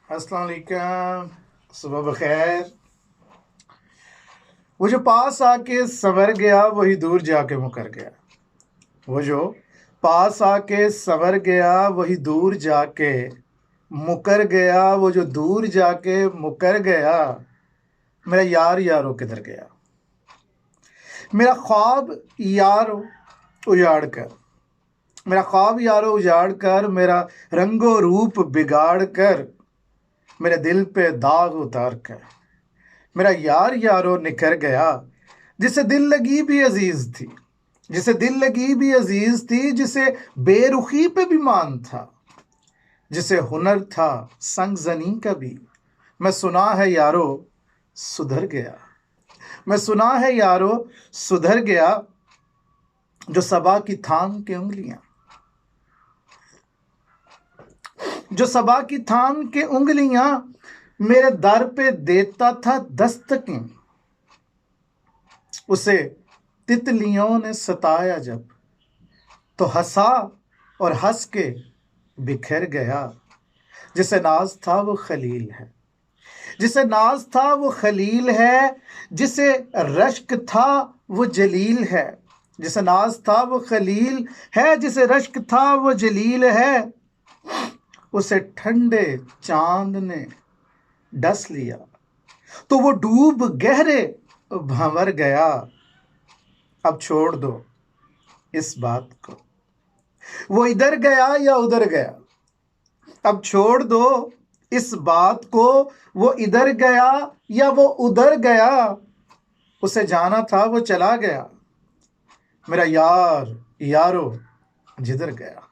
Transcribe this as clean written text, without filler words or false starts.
अस्सलाम वालेकुम, सुबह बखैर। वो जो पास आके संवर गया वही दूर जाके मुकर गया। वो जो पास आके संवर गया वही दूर जाके मुकर गया। वो जो दूर जाके मुकर गया, मेरा यार यारो किधर गया। मेरा ख्वाब यारो उजाड़ कर, मेरा ख्वाब यारो उजाड़ कर, मेरा रंगो रूप बिगाड़ कर, मेरे दिल पे दाग उतार कर, मेरा यार यारो निखर गया। जिसे दिल लगी भी अजीज थी, जिसे दिल लगी भी अजीज थी, जिसे बेरुखी पे भी मान था, जिसे हुनर था संग जनी का भी, मैं सुना है यारो सुधर गया। मैं सुना है यारो सुधर गया। जो सबा की थाम के उंगलियां, जो सबा की थाम के उंगलियां मेरे दर पे देता था दस्तकें, उसे तितलियों ने सताया जब, तो हंसा और हंस के बिखर गया। जिसे नाज था वो खलील है, जिसे नाज था वो खलील है, जिसे रश्क था वो जलील है। जिसे नाज था वो खलील है, जिसे रश्क था वो जलील है। उसे ठंडे चांद ने डस लिया, तो वो डूब गहरे भंवर गया। अब छोड़ दो इस बात को, वो इधर गया या उधर गया। अब छोड़ दो इस बात को, वो इधर गया या वो उधर गया। उसे जाना था वो चला गया, मेरा यार यारो जिधर गया।